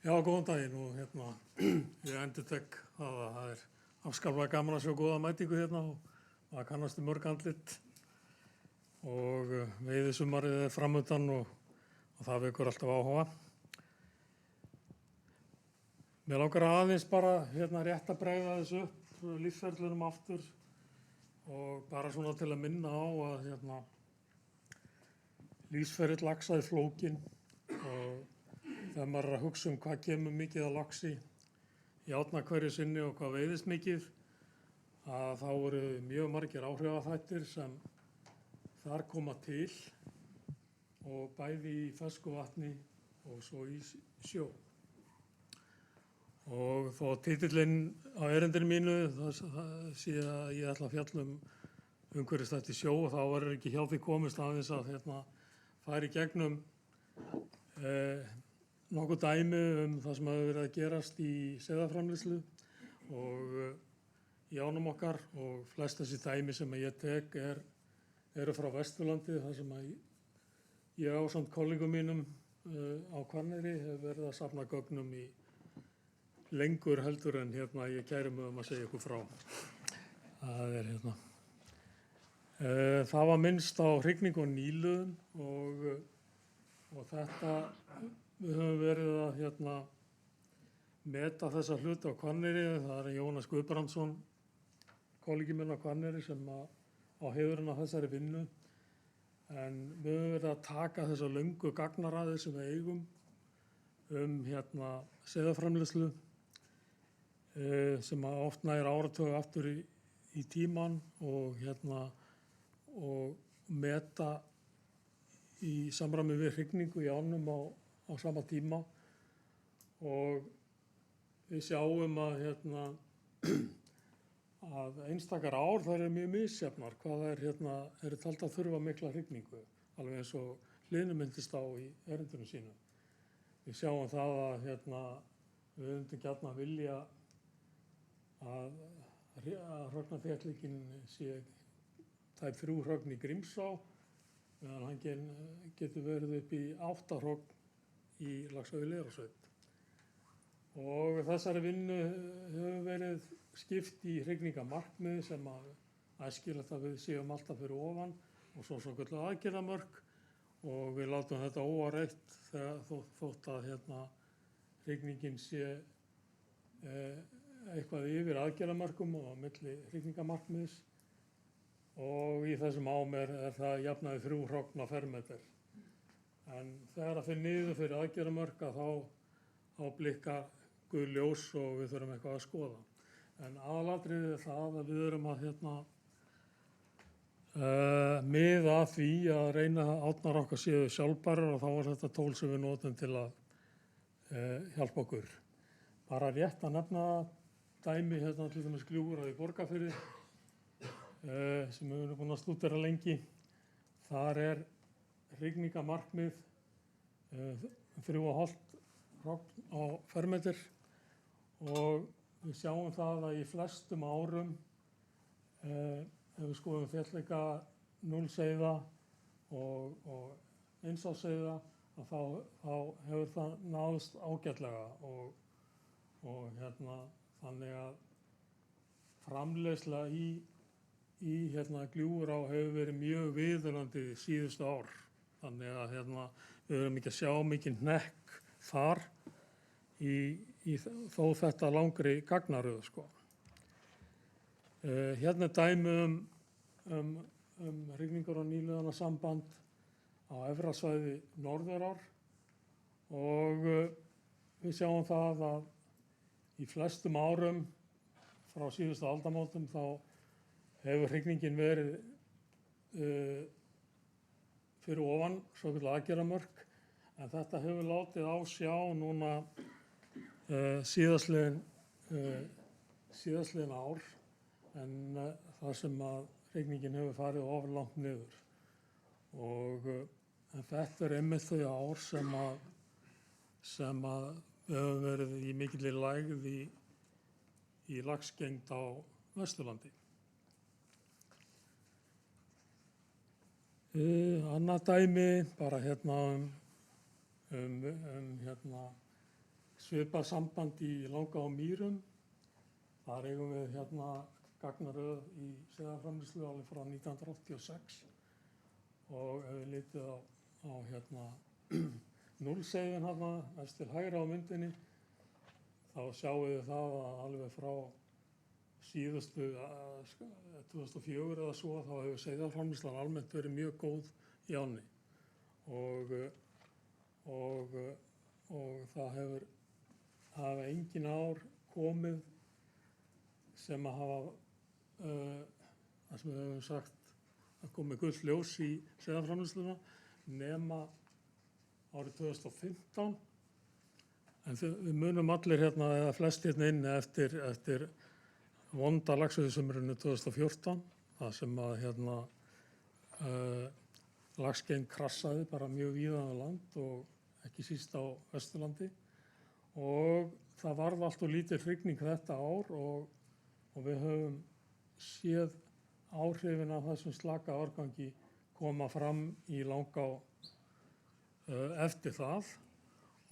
Já, góðan daginn og ég endurtek að það er afskaplega gaman að sjá góða mætingu og það kannast mörg andlit og veiðisumarið er framundan og það vekur alltaf áhuga. Mér langar aðeins bara rétt að bregða þessu upp lífsferlinum aftur og bara svona til að minna á að lífsferill laxa er flókinn og þegar maður er að hugsa hvað kemur mikið af laxi í árna hverju sinni og hvað veiðist mikið, að þá eru mjög margir áhrifaþættir sem þar koma til og bæði í fersku vatni og svo í sjó. Og þó titillinn á erindinu mínu það sé að ég ætla að fjalla umhverfisþætti sjó og þá verður ekki hjá því komist aðeins að fara í gegnum nokkuð dæmi það sem hefur verið að gerast í seiðaframleiðslu og í ánum okkar og flest þessi dæmi sem ég tek eru frá Vesturlandi þar sem ég ásamt kollegum mínum á Hvanneyri hef verið að safna gögnum í lengur heldur en ég kæri mig að segja ykkur frá. Það er það var minnst á hrygningu og nýliðun og þetta við höfum verið að meta þessa hluti á Hvanneyri. Það er Jónas Guðbrandsson, kollegi minn á Hvanneyri sem á heiðurinn á þessari vinnu. En við höfum verið að taka þessa löngu gagnaraðir sem við eigum seiðaframleiðslu sem oft nær áratuga aftur í tíman og meta í samræmi við hrygningu í ánum á sama tíma og við sjáum að einstakar ár þær eru mjög misjafnar hvað eru taldar að þurfa mikla hrygningu, alveg eins og Hlynur minntist á í erindinu sínu. Við sjáum það að við myndum gjarnan vilja að hrognaþéttleikinn sé tæp 3 hrogn í Grímsá meðan hann getur verið upp í 8 hrogn í Laxá í Leirársveit. Og þessari vinnu hefur verið skipt í hrygningamarkmið sem æskilegt að við séum alltaf fyrir ofan og svo svokölluð aðgerðamörk og við látum þetta óáreitt þótt að hrygningin sé eitthvað yfir aðgerðamörkum og á milli hrygningamarkmiðs og í þessum ám er það jafnaði 3 hrogn á fermeter. En þegar það fer niður fyrir aðgerðamörk þá blikkar gul ljós og við þurfum eitthvað að skoða. En aðalatriðið er það að við erum að miða að því að reyna að árnar okkar séu sjálfbærar og þá er þetta tól sem við notum til að hjálpa okkur. Bara rétt að nefna dæmi til dæmis Gljúfurá í Borgarfirði sem við erum búin að stúdera lengi. Þar er hrygningamarkmið 3,5 hrogn á fermeter og við sjáum það að í flestum árum ef við skoðum fjallleika 0 seiða og 1 seiða að þá hefur það náðst ágætlega og þannig að framleiðsla í Gljúfurá hefur verið mjög viðunandi síðustu ár. Þannig að við erum ekki að sjá mikinn hnekk þar í þó þetta langri gagnaröð sko. Er dæmi hrygningar og nýliðunasamband á efra svæði Norðurár og við sjáum það að í flestum árum frá síðustu aldamótum þá hefur hrygningin verið fyrir ofan svokölluð aðgerðamörk en þetta hefur látið á sjá núna síðastliðin ár en það sem að hrygningin hefur farið of langt niður og en þetta er einmitt þau ár sem að við höfum verið í mikilli lægð í laxgengd á Vesturlandi. Annað dæmi bara svipað samband í Langá á Mýrum. Þar eigum við hérna gagnaröð í seiðaframleiðslu alveg frá 1986 og ef við litið á hérna núllseiðin hérna mest til hægra á myndinni þá sjáum við það að alveg frá síðustu 2004 eða svo þá hefur seiðaframleiðslan almennt verið mjög góð í ánni og það hafa engin ár komið sem að hafa það sem við höfum sagt að komið gult ljós í seiðaframleiðsluna nema árið 2015 en við munum allir hérna eða flest hérna inni eftir vonda laxveiðisumrinu 2014 það sem að hérna laxskein krassaði bara mjög víða um land og ekki síst á Vesturlandi og það varð allt og lítil hrygning þetta ár og við höfum séð áhrifin af þessum slaka árgangi koma fram í Langá eftir það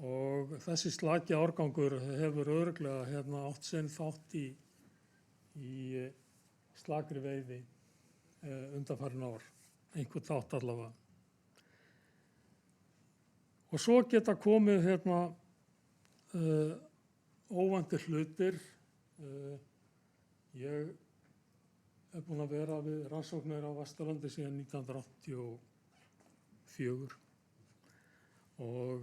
og þessi slaki árgangur hefur örugglega hérna átt sinn þátt í slakri veiði undanfarin ár, einhvern þátt allavega. Og svo geta komið hérna óvæntir hlutir. Ég er búinn að vera við rannsóknir á Vesturlandi síðan 1984 og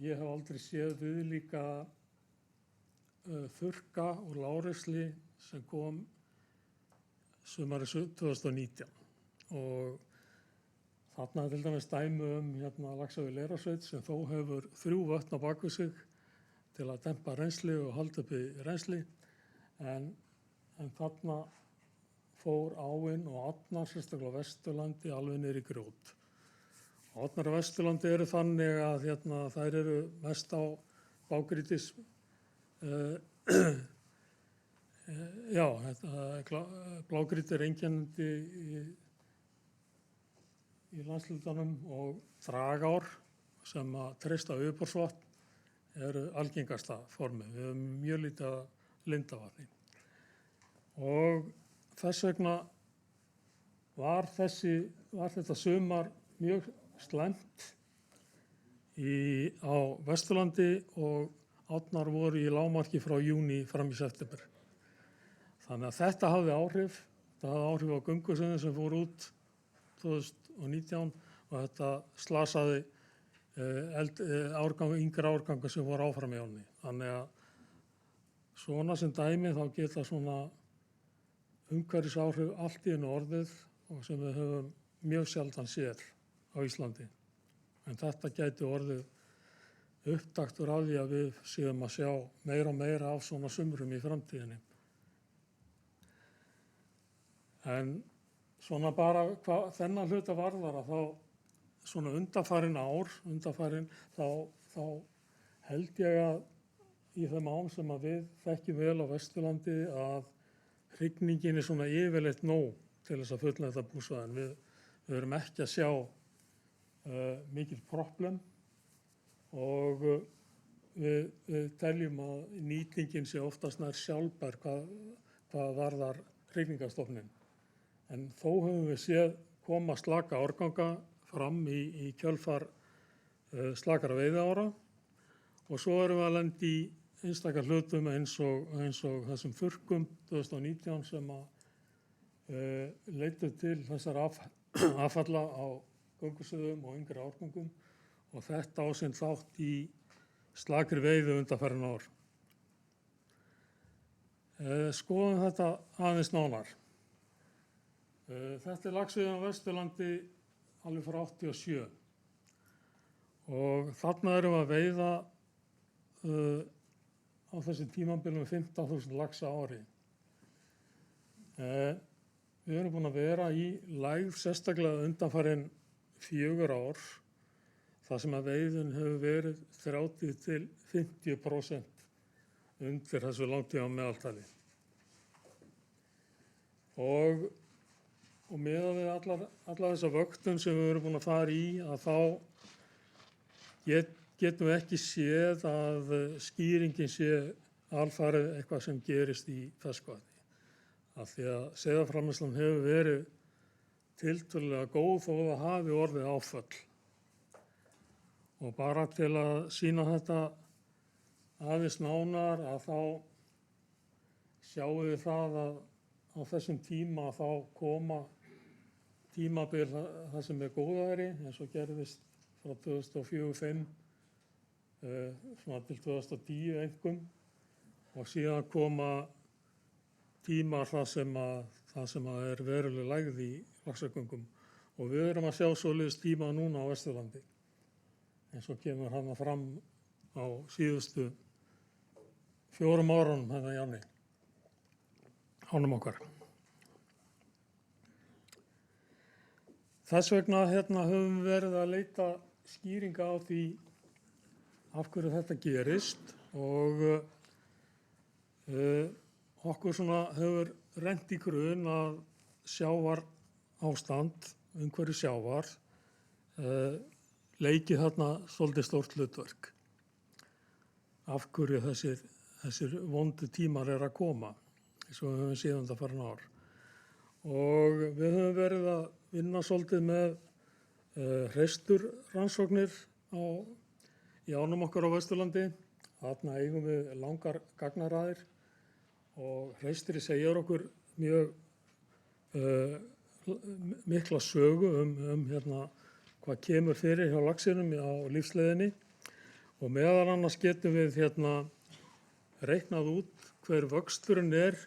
ég hef aldrei séð viðlíka þurrka og lágrennsli sem kom sumarið 2019 og þarna er til dæmis dæmi hérna Laxá í Leirársveit sem þó hefur 3 vötn á bakvið sig til að dempa rennsli og halda uppi rennsli en þarna fór áin og árnar sérstaklega á Vesturlandi alveg niður í grjót. Árnar á Vesturlandi eru þannig að hérna, þær eru mest á blágrýtis blágrýti er einkennandi í landshlutanum og dragár sem að treysta yfirborðsvatn eru algengasta formið. Við höfum mjög lítið af lindavatni. Og þess vegna var þetta sumar mjög slæmt á Vesturlandi og árnar voru í lágmarki frá júní fram í september. Þannig að þetta hafði áhrif. Þetta hafði áhrif á gönguseiðin sem fór út 2019 og þetta slasaði yngra árganga sem voru áfram í ánni. Þannig að svona sem dæmi þá geta svona umhverfisáhrif allt í einu orðið og sem við höfum mjög sjaldan séð á Íslandi. En þetta gæti orðið upptaktur af því að við séum að sjá meira og meira af svona sumrum í framtíðinni. En svona bara hvað þennan hluta varðar að þá svona undanfarin ár, þá held ég að í þeim ám sem að við þekkjum vel á Vesturlandi að hrygningin er svona yfirleitt nóg til þess að fullnægja búsvæðin. Við erum ekki að sjá mikil problem og við teljum að nýtingin sé oftast nær sjálfbær hvað varðar hrygningarstofninn. En þó höfum við séð koma slaka árganga fram í kjölfar slakara veiðiára og svo erum við að lenda í einstakar hlutum eins og þessum þurrkum 2019 sem að leiddu til þessar affalla á gönguseiðum og yngri árgöngum og þetta á sinn þátt í slakri veiði undanfarin ár. Skoðum þetta aðeins nánar. Þetta er laxveiðin á Vesturlandi alveg frá 87 og þarna erum við að veiða á þessum tímabilum 15.000 laxa á ári. Við erum búin að vera í lægð sérstaklega undanfarin 4 ár þar sem að veiðin hefur verið 30–50% undir þessu langtíma meðaltali. Og miðað við alla þessa vöktun sem við erum búin að fara í að þá getum við ekki séð að skýringin sé alfarið eitthvað sem gerist í ferskvatni. Af því að seiðaframleiðslan hefur verið tiltölulega góð þó það hafi orðið áföll. Og bara til að sýna þetta aðeins nánar að þá sjáum við það að á þessum tíma þá koma tímabil það sem góðæri eins og gerðist frá 2004-05 svona til 2010 einkum og síðan koma tímar það sem er veruleg lægð í laxagöngum og við erum að sjá svoleiðis tíma núna á Vesturlandi eins og kemur hana fram á síðustu 4 árunum hérna í ánni, ánum okkar. Þess vegna höfum við verið að leita skýringa á því af hverju þetta gerist og okkur svona hefur rennt í grun að sjávar ástand, umhverfi sjávar, leikið þarna svolítið stórt hlutverk. Af hverju þessir vondu tímar að koma, eins og við höfum séð undanfarin ár. Og við höfum verið að vinna svolítið með hreisturrannsóknir í ánum okkar á Vesturlandi. Þarna eigum við langar gagnaræðir og hreistri segir okkur mjög mikla sögu hvað kemur fyrir hjá laxinum á lífsleiðinni og meðal annars getum við reiknað út hver vöxturinn er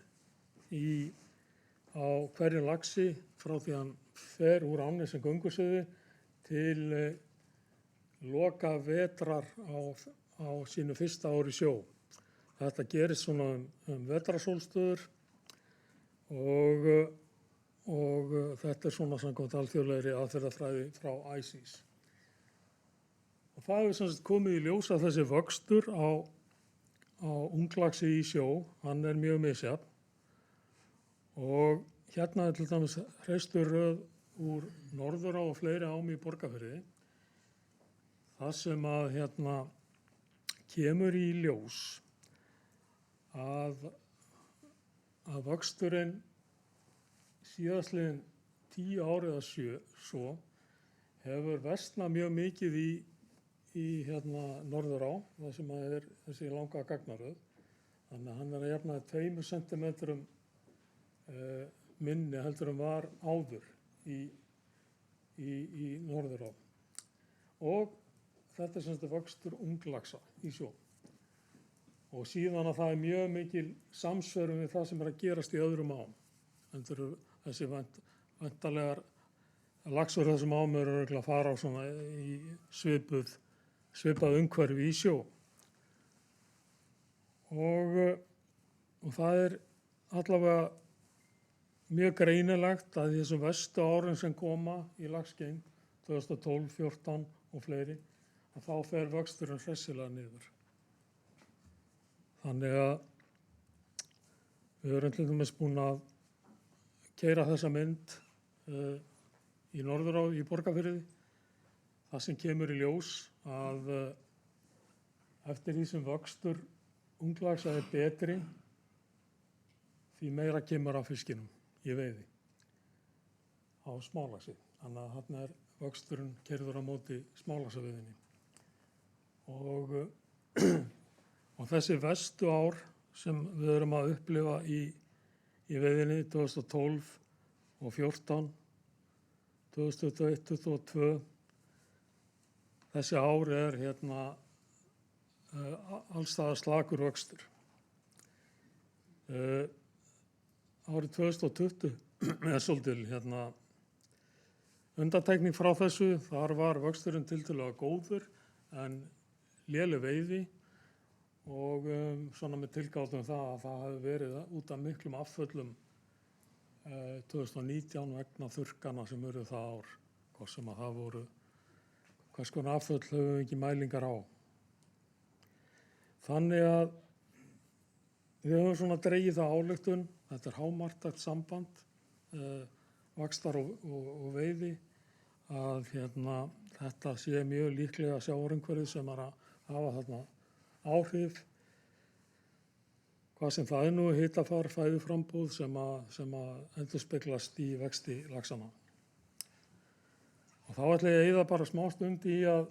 á hverjum laxi frá því hann fer úr ánni sem gönguseiði til loka vetrar á sínu fyrsta ári í sjó. Þetta gerist svona vetrarsólstöður og þetta er svona samkvæmt alþjóðlegri aðferðafræði frá ICES. Og það hefur sem sagt komið í ljós að þessi vöxtur á unglaxi í sjó, hann er mjög misjafn og hérna er til dæmis hreisturröð úr Norðurá og fleiri ám í Borgarfirði. Það sem að kemur í ljós að vöxturinn síðastliðin 10 ár eða svo hefur versnað mjög mikið í Norðurá, það sem er þessi langa gagnaröð. Þannig að hann er að jafnaði 2 sentimetrum minni heldur en var áður í Norðurá. Og þetta er sem sagt vöxtur unglaxa í sjó. Og síðan að það er mjög mikil samsvörun við það sem er að gerast í öðrum ám. Þetta eru þessi væntanlegar laxur þessum ám eru að fara á svona í svipað umhverfi í sjó. Og það er allavega mjög greinilegt að í þessum verstu árum sem koma í laxgengd 2012, 14 og fleiri, að þá fer vöxturinn hressilega niður. Þannig að við erum til dæmis búin að keyra þessa mynd í Norðurá í Borgarfirði. Það sem kemur í ljós að eftir því sem vöxtur unglaxa er betri, því meira kemur af fiskinum í veiði á smálaxi. Þannig að þarna er vöxturinn keyrður á móti smálaxaveiðinni. Og þessi verstu ár sem við erum að upplifa í veiðinni 2012 og 14, 2021, 2022, þessi ár er allstaðar slakur vöxtur. Árið 2020 er svolítil undantekning frá þessu. Þar var vöxturinn tiltölulega góður en léleg veiði og svona með tilgátum það að það hefði verið út af miklum afföllum 2019 vegna þurrkana sem eru það ár. Hvort sem að það voru, hvers konar afföll höfum við ekki mælingar á. Þannig að við höfum svona dregið það ályktun, þetta er hámarktækt samband, vaxtar og veiði, að þetta sé mjög líklega sjávarumhverfið sem er að hafa þarna áhrif, hvað sem það nú, hitafar, fæðuframbúð sem að endurspeglast í vexti laxanna. Og þá ætla ég að eyða bara smá stund í að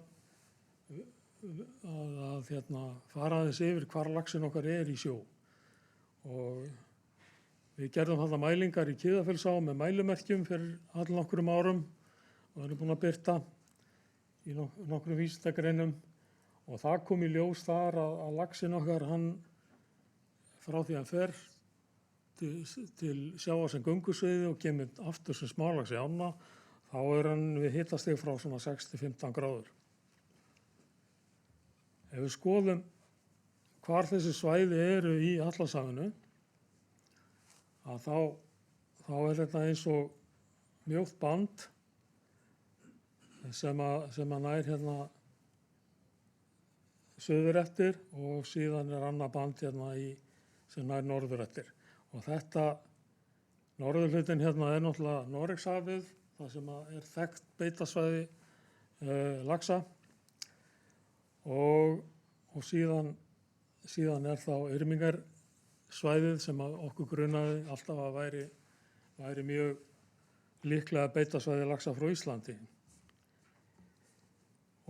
fara aðeins yfir hvar laxinn okkar er í sjó. Og við gerðum þarna mælingar í Kiðafellsá með mælimerkjum fyrir allnokkrum árum og erum búin að birta í nokkrum vísindagreinum. Og það kom í ljós þar að laxinn okkar, hann frá því hann fer til sjávar sem göngusveiði og kemur aftur sem smálax í ána, þá er hann við hitastig frá svona 6-15 gráður. Ef við skoðum hvar þessi svæði eru í Atlantshafinu, að þá er þetta eins og mjótt band sem að nær hérna suður eftir og síðan er annað band hérna sem nær norður eftir. Og þetta norðurhlutinn hérna er náttúrulega Noregshafið, það sem er þekkt beitasvæði laxa og síðan er þá Yrmingarsvæðið sem okkur grunaði alltaf að væri mjög líklega beitasvæði laxa frá Íslandi.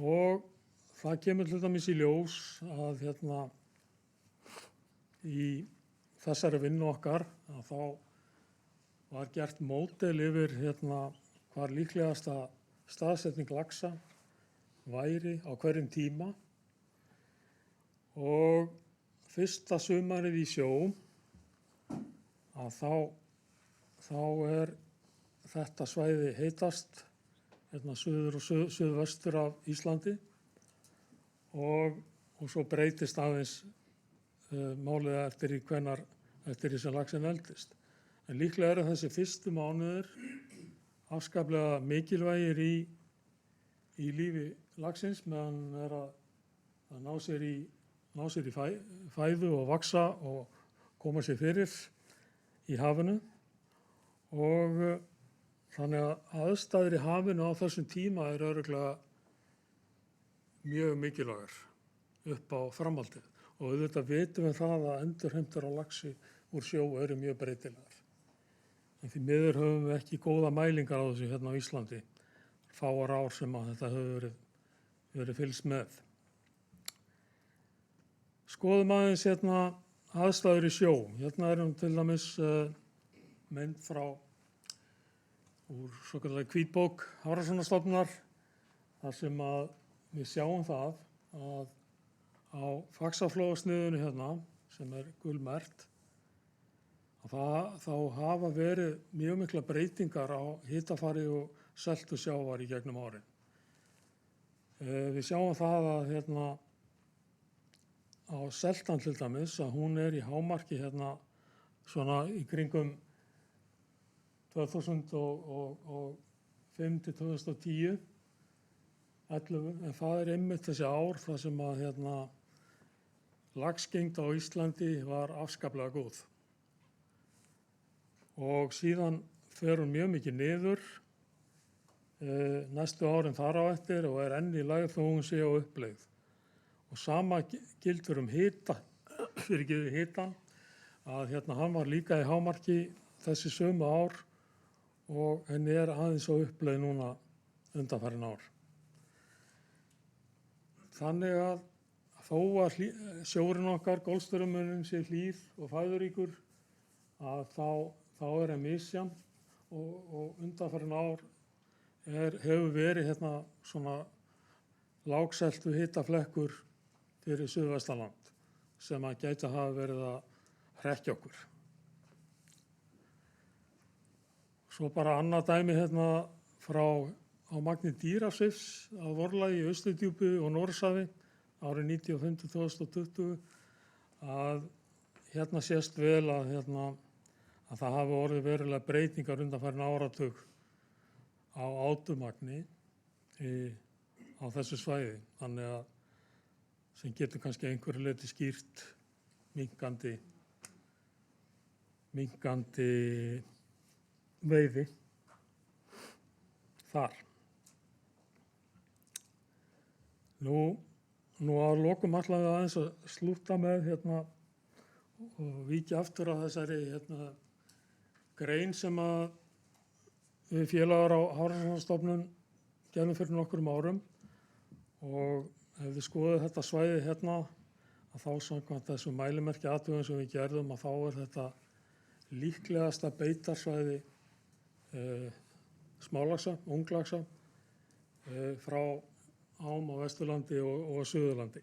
Og það kemur til dæmis í ljós að hérna í þessari vinnu okkar að þá var gert módel yfir hérna hvar líklegasta staðsetning laxa væri á hverjum tíma. Og fyrsta sumarið í sjó að þá er þetta svæði heitast hérna suður og suðvestur af Íslandi og svo breytist aðeins málið eftir því sem laxinn eldist. En líklega eru þessi fyrstu mánuðir afskaplega mikilvægir í lífi laxins meðan er að ná sér í fæðu og vaxa og koma sér fyrir í hafinu. Og þannig að aðstæður í hafinu á þessum tíma eru örugglega mjög mikilvægar upp á framhaldið. Og auðvitað vitum við það að endurheimtur á laxi úr sjó eru mjög breytilegar. En því miður höfum við ekki góða mælingar á þessu hérna á Íslandi. Fáar ár sem að þetta hefur verið fylgst með. Skoðum aðeins hérna aðstæður í sjó. Hérna erum til dæmis mynd frá úr svokallaðri hvítbók Hafrannsóknastofnunar þar sem að við sjáum það að á Faxaflóasniðinu hérna sem er gulmerkt þá hafa verið mjög mikla breytingar á hitafari og seltu sjávar í gegnum árin. Við sjáum það að hérna á seltan til dæmis að hún er í hámarki hérna svona í kringum 2005 til 2010, 11, en það er einmitt þessi ár þar sem að hérna laxgengd á Íslandi var afskaplega góð. Og síðan fer hún mjög mikið niður næstu árin þar á eftir og er enn í lægð þó hún sé á uppleið. Og sama gildur hita, hitann, að hérna hann var líka í hámarki þessi sömu ár og henni er aðeins á uppleið núna undanfarin ár. Þannig að þó að sjórinn okkar, Golfstraumurinn, sé hlýr og fæðuríkur, að þá er hann misjafn og undanfarin ár hefur verið hérna svona lágseltu hitaflekkur fyrir Suðvestaland sem að gæti hafa verið að hrekkja okkur. Svo bara annað dæmi hérna á magni dýrasvifs á vorlagi í Austurdjúpi og Noregshafi árið 1995-2020 að hérna sést vel að það hafi orðið verulega breytingar undanfarin áratug á átumagni á þessu svæði. Þannig að sem getur kannski einhverju leyti skýrt minnkandi veiði þar. Nú að lokum ætlaði aðeins að slúta með og víkja aftur á þessari grein sem að við félagar á Hafrannsóknastofnun gerðum fyrir nokkrum árum, og ef við skoðum þetta svæði að þá samkvæmt þessu mælimerki athugun sem við gerðum að þá þetta líklegasta beitarsvæði smálaxa, unglaxa frá ám á Vesturlandi og Suðurlandi.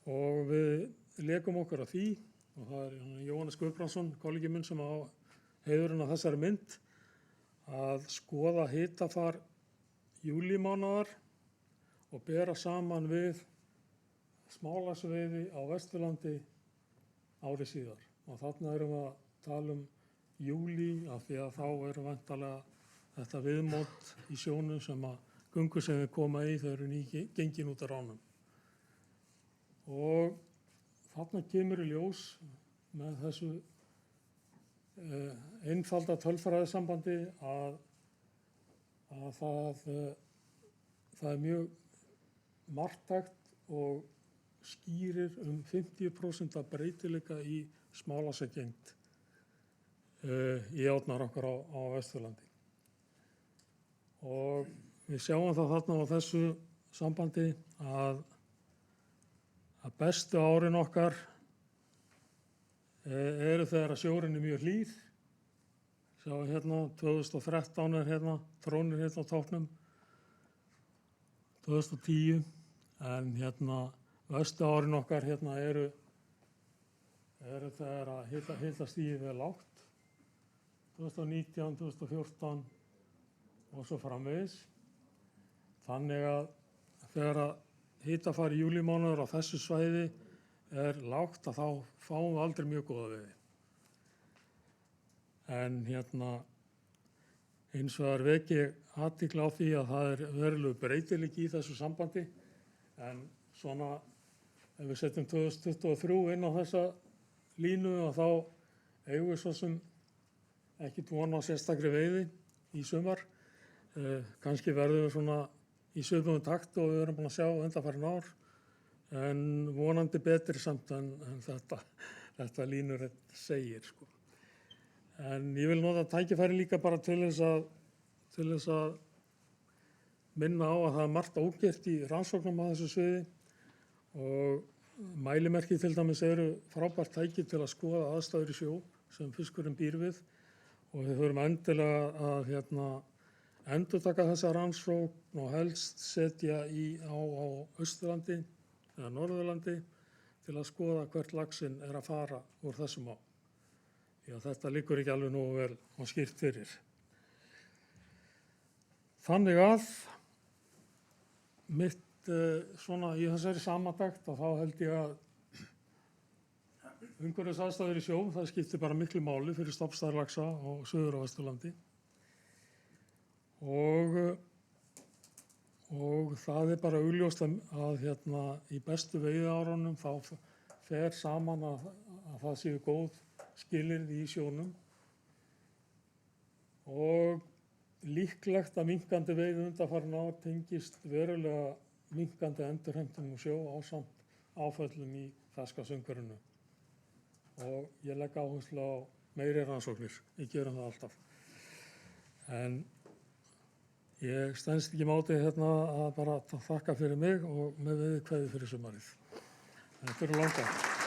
Og við lékum okkur að því, og það Jóhannes Guðbrandsson, kollegi minn, sem á heiðurinn á þessari mynd, að skoða hitafar júlímánaðar og bera saman við smálaxveiði á Vesturlandi ári síðar. Og þarna erum við að tala júlí, af því að þá væntanlega þetta viðmót í sjónum sem að göngur sem við koma í, þau eru gengin út af ránum. Og þarna kemur í ljós með þessu einfalda tölfræðisambandi að það er mjög marktækt og skýrir 50% af breytileika í smálaxagengd í árnar okkar á Vesturlandi. Og við sjáum það þarna á þessu sambandi að bestu árin okkar eru þegar að sjórinn er mjög hlýr. Sjáum 2013 er trónir á toppnum, 2010, en bestu árin okkar eru þegar að hitastigið er lágt, 2019, 2014 og svo framvegis. Þannig að þegar að hitafar í júlímánuður á þessu svæði er lágt að þá fáum við aldrei mjög góða veiði. En hins vegar vek ég athygli á því að það er verulegur breytileiki í þessu sambandi, en svona ef við setjum 2023 inn á þessa línu að þá eigum við svo sem ekkert von á sérstakri veiði í sumar. Kannski verðum við svona í svipuðum takt og við erum búin að sjá undanfarin ár, en vonandi betri samt en þetta línurett segir. En ég vil nota tækifæri líka bara til þess að minna á að það er margt ógert í rannsóknum á þessu sviði, og mælimerki til dæmis eru frábært tæki til að skoða aðstæður í sjó sem fiskurinn býr við, og við þurfum endilega að endurtaka þessa rannsókn og helst setja á Austurlandi eða Norðurlandi til að skoða hvert laxinn er að fara úr þessum á. Já, þetta liggur ekki alveg nógu vel og skýrt fyrir. Þannig að mitt svona í þessari samantekt, og þá held ég að umhverfisaðstæður í sjó, það skiptir bara miklu máli fyrir stofnstærðarlaxa á Suður- og Vesturlandi. Og það er bara augljóst að í bestu veiðiárunum þá fer saman að það séu góð skilyrði í sjónum, og líklegt að minnkandi veiði undanfarin ár tengist verulega minnkandi endurheimtum úr sjó ásamt áföllum í ferskvatnsumhverfinu. Og ég legg áherslu á meiri rannsóknir, ég gerum það alltaf. En ég stenst ekki mátið að bara þakka fyrir mig og með viðkvæði fyrir sumarið. Þetta eru langar.